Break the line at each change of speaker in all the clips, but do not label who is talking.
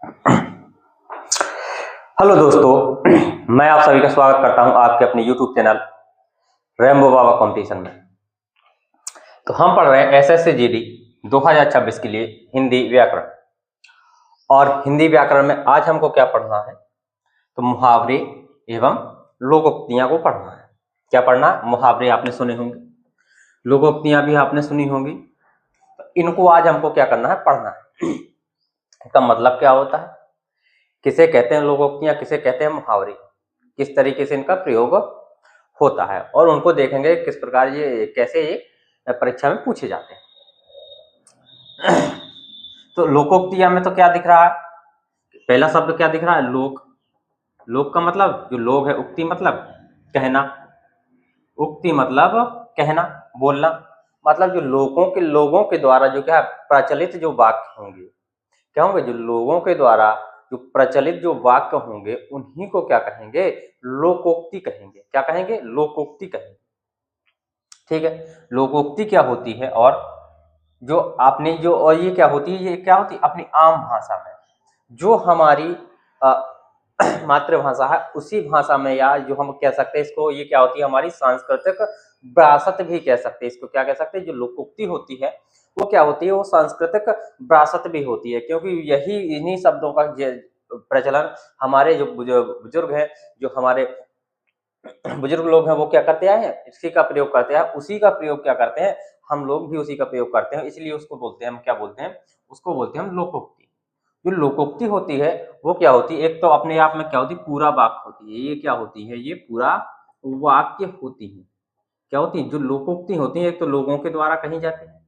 Hello दोस्तों, मैं आप सभी का स्वागत करता हूं आपके अपने YouTube चैनल रेम्बो बाबा कंपटीशन में। तो हम पढ़ रहे हैं एसएससी जीडी 2026 के लिए हिंदी व्याकरण। और हिंदी व्याकरण में आज हमको क्या पढ़ना है, तो मुहावरे एवं लोकोक्तियां को पढ़ना है। क्या पढ़ना? मुहावरे आपने सुने होंगे, लोकोक्तियां भी आपने सुनी होंगी। तो इनको आज हमको क्या करना है, पढ़ना है। इसका मतलब क्या होता है, किसे कहते हैं लोकोक्तियां, किसे कहते हैं मुहावरे, किस तरीके से इनका प्रयोग होता है, और उनको देखेंगे किस प्रकार ये कैसे ये परीक्षा में पूछे जाते हैं। तो लोकोक्तियां में तो क्या दिख रहा है, पहला शब्द क्या दिख रहा है, लोक। लोक का मतलब जो लोग है, उक्ति मतलब कहना, उक्ति मतलब कहना, बोलना। मतलब जो लोगों के द्वारा जो क्या प्रचलित जो वाक्य होंगे, क्या होंगे, जो लोगों के द्वारा जो प्रचलित जो वाक्य होंगे उन्हीं को क्या कहेंगे, लोकोक्ति कहेंगे। क्या कहेंगे? लोकोक्ति कहेंगे। ठीक है, लोकोक्ति क्या होती है, और जो आपने जो, और ये क्या होती है, ये क्या होती है अपनी आम भाषा में, जो हमारी मातृभाषा है उसी भाषा में, या जो हम कह सकते हैं इसको, ये क्या होती है हमारी सांस्कृतिक विरासत भी कह सकते हैं इसको। क्या कह सकते हैं? जो लोकोक्ति होती है वो क्या होती है, वो सांस्कृतिक विरासत भी होती है, क्योंकि यही इन्हीं शब्दों का प्रचलन हमारे जो बुजुर्ग हैं, जो हमारे बुजुर्ग लोग हैं, वो क्या करते आए हैं, इसी का प्रयोग करते हैं। उसी का प्रयोग क्या करते हैं, हम लोग भी उसी का प्रयोग करते हैं, इसलिए उसको बोलते हैं, हम क्या बोलते हैं, उसको बोलते हैं हम लोकोक्ति। जो लोकोक्ति होती है वो क्या होती है, एक तो अपने आप में क्या होती है, पूरा वाक्य होती है। ये क्या होती है, ये पूरा वाक्य होती है। क्या होती है? जो लोकोक्ति होती है, एक तो लोगों के द्वारा कही जाती है।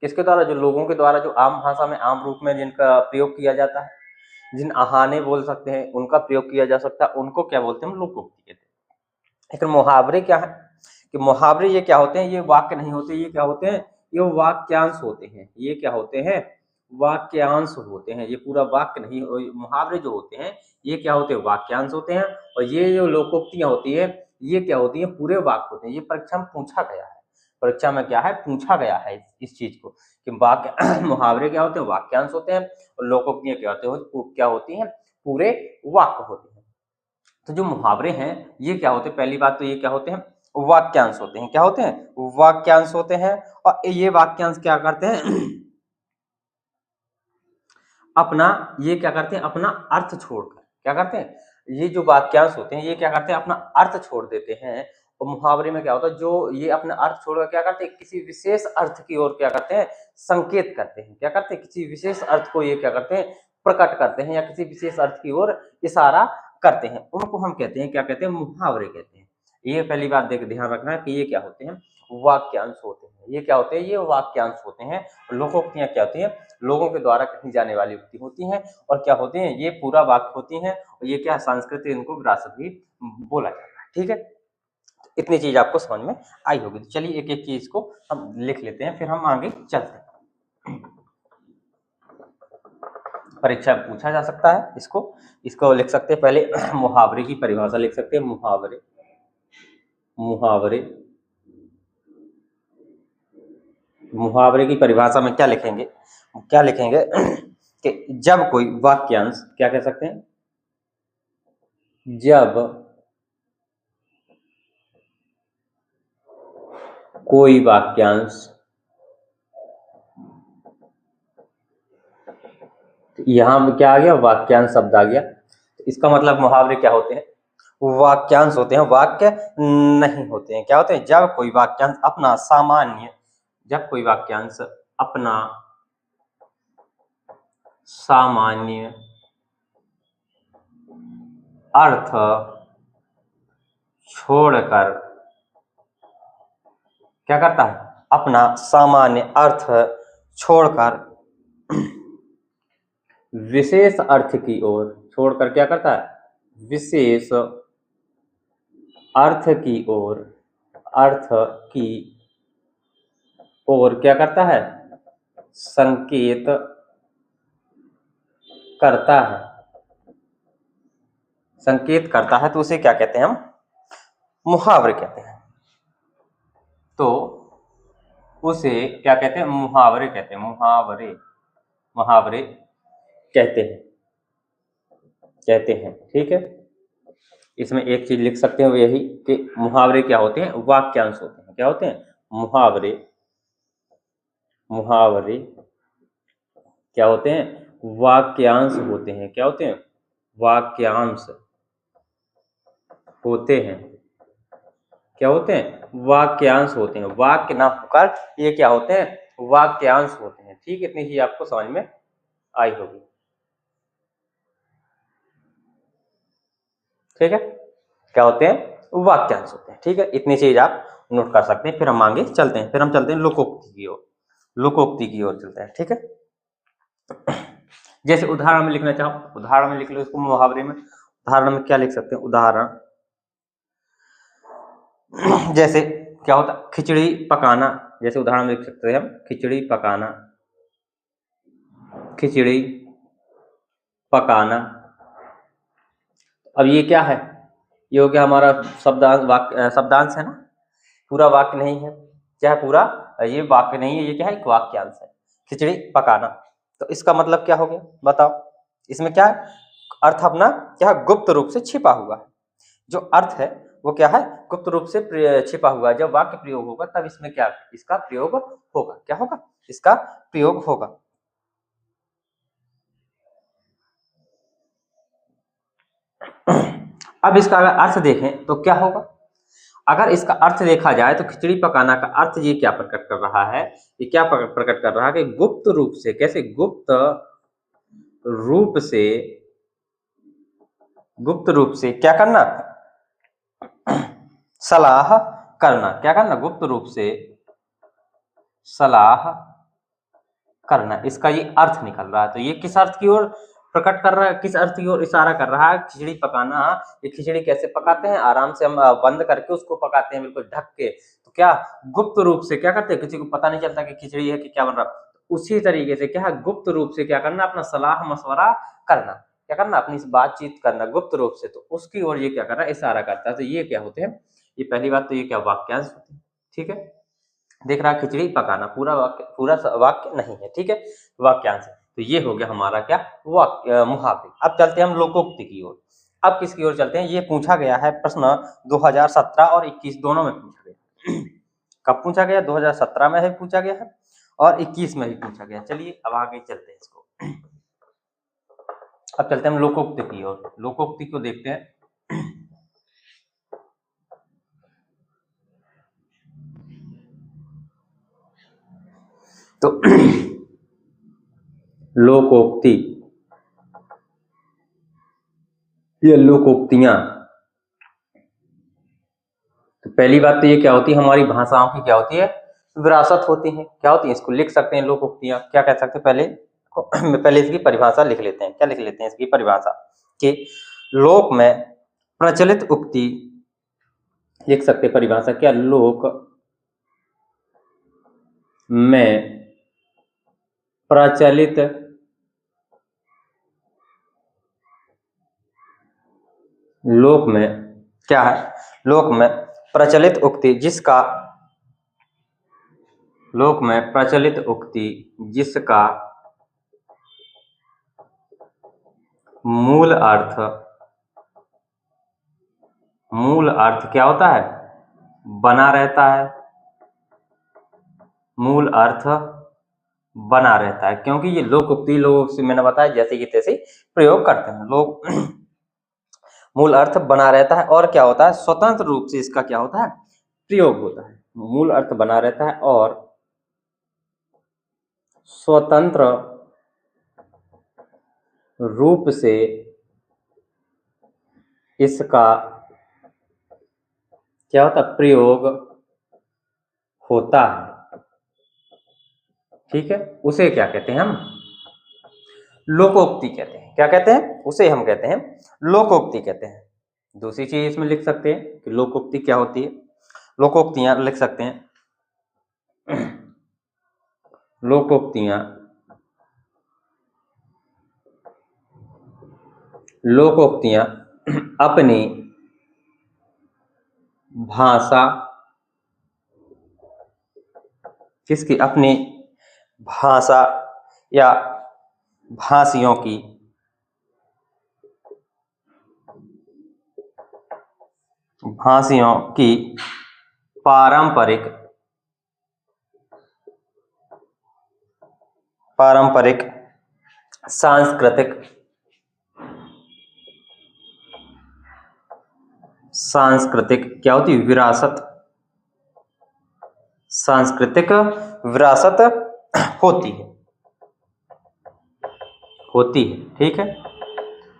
किसके द्वारा? जो लोगों के द्वारा, जो आम भाषा में आम रूप में जिनका प्रयोग किया जाता है, जिन आहाने बोल सकते हैं, उनका प्रयोग किया जा सकता है, उनको क्या बोलते हैं, हम लोकोक्ति कहते हैं। लेकिन मुहावरे क्या है, कि मुहावरे ये क्या होते हैं, ये वाक्य नहीं होते, ये क्या होते हैं, ये वाक्यांश होते हैं। ये क्या होते हैं, वाक्यांश होते हैं। ये पूरा वाक्य नहीं। मुहावरे जो होते हैं ये क्या होते हैं, वाक्यांश होते हैं। और ये जो लोकोक्तियां होती है ये क्या होती है, पूरे वाक्य होते हैं। ये परीक्षा में पूछा गया है, परीक्षा में क्या है, पूछा गया है इस चीज को, कि वाक्य मुहावरे क्या होते हैं, वाक्यांश होते हैं, और लोकोक्तियां क्या होते हैं, क्या होती हैं, पूरे वाक्य होते हैं। तो जो मुहावरे हैं ये क्या होते हैं, पहली बात तो ये क्या होते हैं, वाक्यांश होते हैं। क्या होते हैं, वाक्यांश होते हैं। और ये वाक्यांश क्या करते हैं अपना, ये क्या करते हैं, अपना अर्थ छोड़कर, क्या करते हैं, ये जो वाक्यांश होते हैं ये क्या करते हैं, अपना अर्थ छोड़ देते हैं। और मुहावरे में क्या होता है, जो ये अपना अर्थ छोड़कर क्या करते हैं, किसी विशेष अर्थ की ओर क्या करते हैं, संकेत करते हैं। क्या करते हैं, किसी विशेष अर्थ को ये क्या करते हैं, प्रकट करते हैं, या किसी विशेष अर्थ की ओर इशारा करते हैं। उनको हम कहते हैं, क्या कहते हैं, मुहावरे कहते हैं। ये पहली बात देख ध्यान रखना है कि ये क्या होते हैं, वाक्यांश होते हैं। ये क्या होते हैं, ये वाक्यांश होते हैं। लोकोक्तियां क्या होती हैं, लोगों के द्वारा कही जाने वाली उक्ति होती हैं। और क्या होती हैं, ये पूरा वाक्य होती हैं। और ये क्या, सांस्कृतिक इनको विरासत भी बोला जाता है। ठीक है, इतनी चीज आपको समझ में आई होगी। तो चलिए एक एक चीज को हम लिख लेते हैं, फिर हम आगे चलते हैं। परीक्षा में पूछा जा सकता है इसको, इसको लिख सकते हैं पहले मुहावरे की परिभाषा लिख सकते हैं। मुहावरे, मुहावरे, मुहावरे की परिभाषा में क्या लिखेंगे, क्या लिखेंगे कि जब कोई वाक्यांश, क्या कह सकते हैं, जब कोई वाक्यांश, यहां क्या आ गया, वाक्यांश शब्द आ गया। इसका मतलब मुहावरे क्या होते हैं, वाक्यांश होते हैं, वाक्य नहीं होते हैं। क्या होते हैं, जब कोई वाक्यांश अपना सामान्य, जब कोई वाक्यांश अपना सामान्य अर्थ छोड़कर, क्या करता है, अपना सामान्य अर्थ छोड़कर विशेष अर्थ की ओर, छोड़कर क्या करता है, विशेष अर्थ की ओर, अर्थ की ओर क्या करता है, संकेत करता है, संकेत करता है, तो उसे क्या कहते हैं, हम मुहावरे कहते हैं। तो उसे क्या कहते हैं, मुहावरे कहते हैं, मुहावरे, मुहावरे कहते हैं। कहते हैं। ठीक है, इसमें एक चीज लिख सकते हैं वो यही कि मुहावरे क्या होते हैं, वाक्यांश होते हैं। क्या होते हैं, मुहावरे। मुहावरे क्या होते हैं, वाक्यांश होते हैं। क्या होते हैं, वाक्यांश होते हैं। क्या होते हैं, वाक्यांश होते हैं। वाक्य ना होकर ये क्या होते हैं, वाक्यांश होते हैं। ठीक, इतनी ही आपको समझ में आई होगी। ठीक है, क्या होते हैं, वाक्यांश होते हैं। ठीक है, इतनी चीज आप नोट कर सकते हैं। फिर हम आगे चलते हैं, फिर हम चलते हैं लोकोक्ति की ओर। लोकोक्ति की ओर चलते हैं। ठीक है, जैसे उदाहरण में लिखना चाहो, उदाहरण में लिख लो इसको मुहावरे में। उदाहरण में क्या लिख सकते हैं, उदाहरण जैसे क्या होता, खिचड़ी पकाना। जैसे उदाहरण में लिख सकते हैं हम, खिचड़ी पकाना। खिचड़ी पकाना। अब ये क्या है, ये हो गया हमारा शब्दांश, वाक्य शब्दांश है ना, पूरा वाक्य नहीं है। क्या है, पूरा ये वाक्य नहीं है, ये क्या है, एक वाक्यांश है। खिचड़ी पकाना, तो इसका मतलब क्या हो गया, बताओ। इसमें क्या है, अर्थ अपना क्या है, गुप्त रूप से छिपा हुआ है। जो अर्थ है वो क्या है, गुप्त रूप से छिपा हुआ है। जब वाक्य प्रयोग होगा तब इसमें क्या, इसका प्रयोग होगा। क्या होगा, इसका प्रयोग होगा। अब इसका अगर अर्थ देखें तो क्या होगा, अगर इसका अर्थ देखा जाए तो खिचड़ी पकाना का अर्थ ये क्या प्रकट कर रहा है, ये क्या प्रकट कर रहा है कि गुप्त रूप से, कैसे, गुप्त रूप से, गुप्त रूप से क्या करना, सलाह करना। क्या करना, गुप्त रूप से सलाह करना। इसका ये अर्थ निकल रहा है। तो ये किस अर्थ की ओर प्रकट कर रहा है, किस अर्थ की ओर इशारा कर रहा है, खिचड़ी पकाना। ये खिचड़ी कैसे पकाते हैं, आराम से हम बंद करके उसको पकाते हैं, बिल्कुल ढक के। तो क्या, गुप्त रूप से क्या करते हैं, किसी को पता नहीं चलता कि खिचड़ी है कि क्या बन रहा। उसी तरीके से क्या है, गुप्त रूप से क्या करना, अपना सलाह मशवरा करना। क्या करना, अपनी बातचीत करना गुप्त रूप से। तो उसकी ओर ये क्या कर रहा है, इशारा करता है। तो ये क्या होते हैं, ये पहली बात तो ये क्या, वाक्यांश होते हैं। ठीक है, देख रहा है, खिचड़ी पकाना पूरा वाक्य, पूरा वाक्य नहीं है। ठीक है, वाक्यांश है। तो ये हो गया हमारा क्या, वाक्य, मुहावरे। अब चलते हैं हम लोकोक्ति की ओर। अब किसकी ओर चलते हैं, ये पूछा गया है प्रश्न 2017 और 21 दोनों में पूछा गया। कब पूछा गया, 2017 में भी पूछा गया है और 21 में भी पूछा गया। चलिए अब आगे चलते हैं इसको। अब चलते हैं हम लोकोक्ति की ओर। लोकोक्ति को देखते हैं। तो लोकोक्ति, ये लोकोक्तियां, तो पहली बात तो ये क्या होती है, हमारी भाषाओं की क्या होती है, विरासत होती है। क्या होती है, इसको लिख सकते हैं लोकोक्तियां। क्या कह सकते हैं, पहले इसकी परिभाषा लिख लेते हैं। क्या लिख लेते हैं इसकी परिभाषा, कि लोक में प्रचलित उक्ति, लिख सकते हैं परिभाषा क्या, लोक में प्रचलित लोक में क्या है, लोक में प्रचलित उक्ति जिसका, लोक में प्रचलित उक्ति जिसका मूल अर्थ, मूल अर्थ क्या होता है, बना रहता है। मूल अर्थ बना रहता है, क्योंकि ये लोकोक्ति लोग से मैंने बताया जैसे कि तैसे प्रयोग करते हैं लोग। मूल अर्थ बना रहता है और क्या होता है, स्वतंत्र रूप से इसका क्या होता है, प्रयोग होता है। मूल अर्थ बना रहता है और स्वतंत्र रूप से इसका क्या होता है, प्रयोग होता है। ठीक है, उसे क्या कहते हैं हम, लोकोक्ति कहते हैं। क्या कहते हैं, उसे हम कहते हैं लोकोक्ति कहते हैं। दूसरी चीज इसमें लिख सकते हैं कि लोकोक्ति क्या होती है। लोकोक्तियां लिख सकते हैं, लोकोक्तियां, लोकोक्तियां अपनी भाषा, किसकी, अपनी भाषा या भाषियों की भाषियों की पारंपरिक पारंपरिक सांस्कृतिक सांस्कृतिक क्या होती है? विरासत, सांस्कृतिक विरासत होती है, होती है। ठीक है,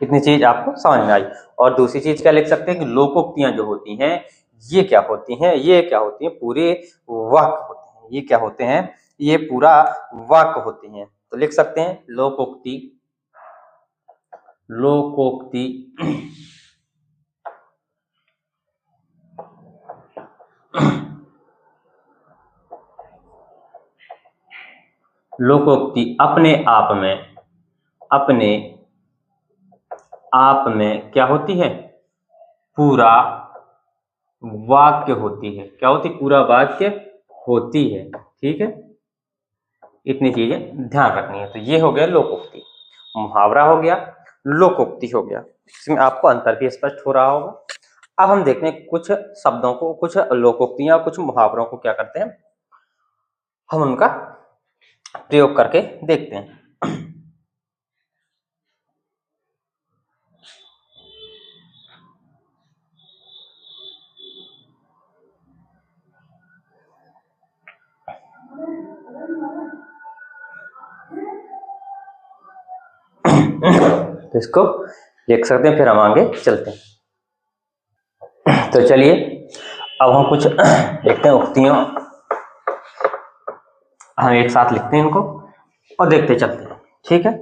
इतनी चीज आपको समझ में आई। और दूसरी चीज क्या लिख सकते हैं कि लोकोक्तियां जो होती हैं ये क्या होती हैं? ये क्या होती हैं? पूरे वाक्य होते हैं। ये क्या होते हैं? ये पूरा वाक्य होती हैं। तो लिख सकते हैं लोकोक्ति, लोकोक्ति लोकोक्ति अपने आप में क्या होती है? पूरा वाक्य होती है। क्या होती? पूरा वाक्य होती है। ठीक है, इतनी चीजें ध्यान रखनी है। तो ये हो गया लोकोक्ति, मुहावरा हो गया, लोकोक्ति हो गया। इसमें आपको अंतर भी स्पष्ट हो रहा होगा। अब हम देखते हैं कुछ शब्दों को, कुछ लोकोक्तियां, कुछ मुहावरों को क्या करते हैं, हम उनका प्रयोग करके देखते हैं। तो इसको देख सकते हैं, फिर हम आगे चलते हैं। तो चलिए अब हम कुछ देखते हैं उक्तियों, हम एक साथ लिखते हैं इनको और देखते चलते हैं। ठीक है,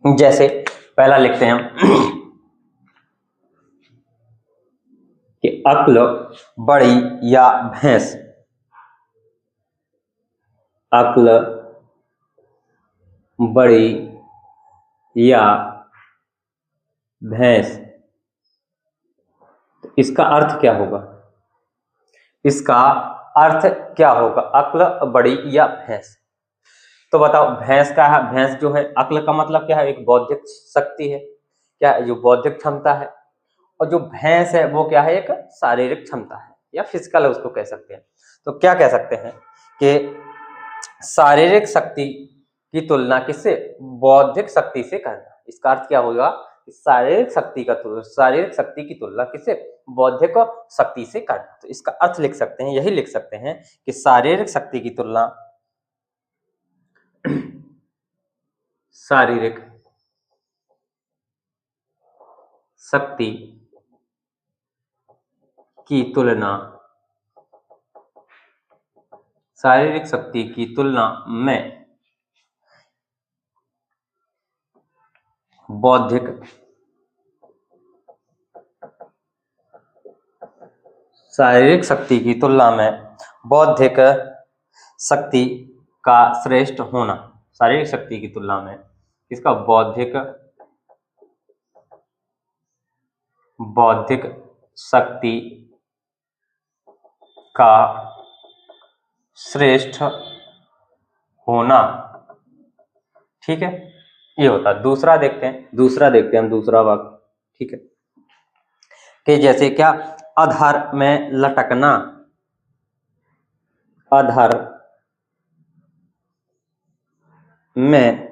जैसे पहला लिखते हैं हम कि अक्ल बड़ी या भैंस, अक्ल बड़ी या भैंस। इसका अर्थ क्या होगा? इसका अर्थ क्या होगा? अक्ल बड़ी या भैंस। तो बताओ भैंस का है, भैंस जो है, अक्ल का मतलब क्या है? एक बौद्धिक शक्ति है, क्या है? जो बौद्धिक क्षमता है। और जो भैंस है वो क्या है? एक शारीरिक क्षमता है या फिजिकल है, उसको कह सकते हैं। तो क्या कह सकते हैं कि शारीरिक शक्ति की तुलना किससे? बौद्धिक शक्ति से करना। इसका अर्थ क्या होगा? शारीरिक शक्ति की तुलना किससे? बौद्धिक शक्ति से करना। तो इसका अर्थ लिख सकते हैं, यही लिख सकते हैं कि शारीरिक शक्ति की तुलना शारीरिक शक्ति की तुलना, शारीरिक शक्ति की तुलना में बौद्धिक शारीरिक शक्ति की तुलना में बौद्धिक शक्ति का श्रेष्ठ होना। शारीरिक शक्ति की तुलना में इसका बौद्धिक शक्ति का श्रेष्ठ होना। ठीक है, ये होता है। दूसरा देखते हैं हम दूसरा वाक्य। ठीक है, कि जैसे क्या? अधर में लटकना, अधर में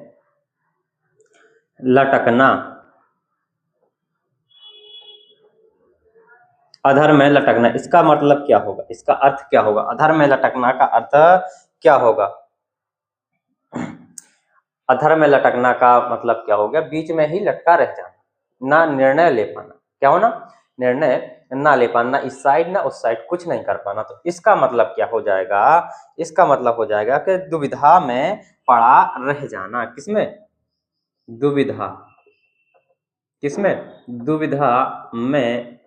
लटकना, अधर में लटकना। इसका मतलब क्या होगा? इसका अर्थ क्या होगा? अधर में लटकना का अर्थ क्या होगा? अधर में लटकना का मतलब क्या हो गया? बीच में ही लटका रह जाना, ना निर्णय ले पाना। क्या होना? निर्णय ना ले पाना, ना इस साइड ना उस साइड, कुछ नहीं कर पाना। तो इसका मतलब क्या हो जाएगा? इसका मतलब हो जाएगा कि दुविधा में पड़ा रह जाना। किसमें? दुविधा, किसमें? दुविधा में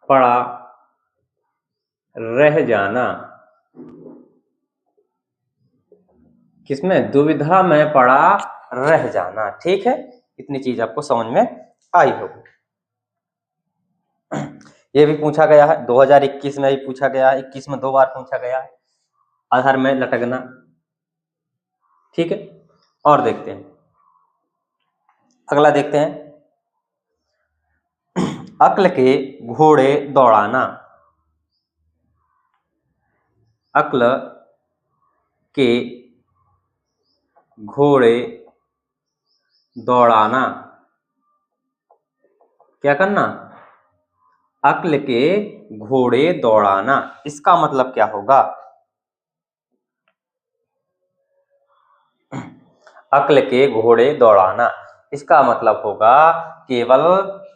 पड़ा रह जाना। किसमें? दुविधा में पड़ा रह जाना। ठीक है, इतनी चीज आपको समझ में आई होगी। ये भी पूछा गया है 2021 में, भी पूछा गया है, 21 में 2 बार पूछा गया है, अधर में लटकना। ठीक है, और देखते हैं अगला, देखते हैं अक्ल के घोड़े दौड़ाना, अक्ल के घोड़े दौड़ाना, क्या करना, अक्ल के घोड़े दौड़ाना। इसका मतलब क्या होगा, अक्ल के घोड़े दौड़ाना, इसका मतलब होगा केवल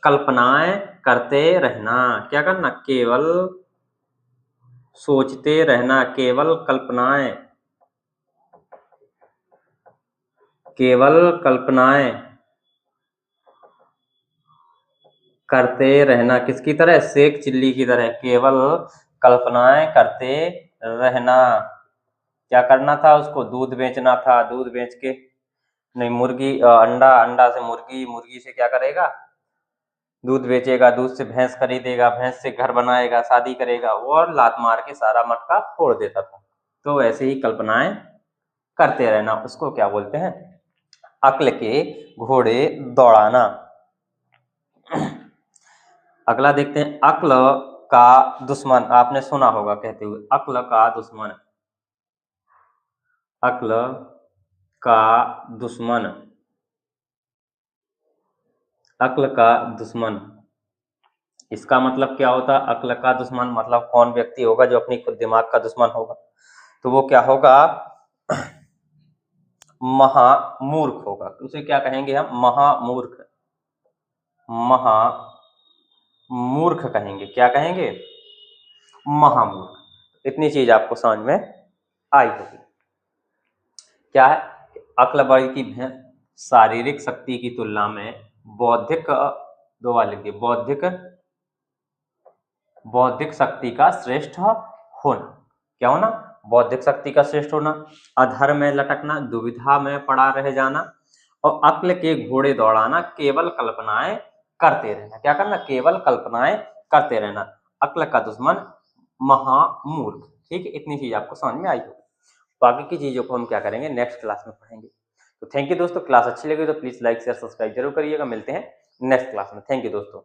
कल्पनाएं करते रहना। क्या करना, केवल सोचते रहना, केवल कल्पनाएं, केवल कल्पनाएं करते रहना। किसकी तरह, शेख चिल्ली की तरह, केवल कल्पनाएं करते रहना। क्या करना था उसको, दूध बेचना था, दूध बेच के नहीं, मुर्गी अंडा, अंडा से मुर्गी, मुर्गी से क्या करेगा, दूध बेचेगा, दूध से भैंस खरीदेगा, भैंस से घर बनाएगा, शादी करेगा, और लात मार के सारा मटका फोड़ देता था। तो ऐसे ही कल्पनाएं करते रहना, उसको क्या बोलते हैं, अक्ल के घोड़े दौड़ाना। अगला देखते हैं, अक्ल का दुश्मन, आपने सुना होगा कहते हुए, अक्ल का दुश्मन, अक्ल का दुश्मन, अक्ल का दुश्मन। इसका मतलब क्या होता है, अक्ल का दुश्मन मतलब कौन व्यक्ति होगा जो अपनी खुद दिमाग का दुश्मन होगा, तो वो क्या होगा, महामूर्ख होगा। उसे क्या कहेंगे हम, महामूर्ख, महामूर्ख कहेंगे। क्या कहेंगे, महामूर्ख। इतनी चीज आपको समझ में आई होगी। क्या है, अक्ल बल की शारीरिक शक्ति की तुलना में बौद्धिक, दो बार लिखिए, बौद्धिक शक्ति का श्रेष्ठ होना। क्या होना, बौद्धिक शक्ति का श्रेष्ठ होना, अधर में लटकना, दुविधा में पड़ा रह जाना, और अक्ल के घोड़े दौड़ाना, केवल कल्पनाएं करते रहना। क्या करना, केवल कल्पनाएं करते रहना, अक्ल का दुश्मन महामूर्ख। ठीक है, इतनी चीज आपको समझ में आई होगी। बाकी की चीजों को हम क्या करेंगे, नेक्स्ट क्लास में पढ़ेंगे। तो थैंक यू दोस्तों, क्लास अच्छी लगी तो प्लीज लाइक शेयर सब्सक्राइब जरूर करिएगा। मिलते हैं नेक्स्ट क्लास में। थैंक यू दोस्तों।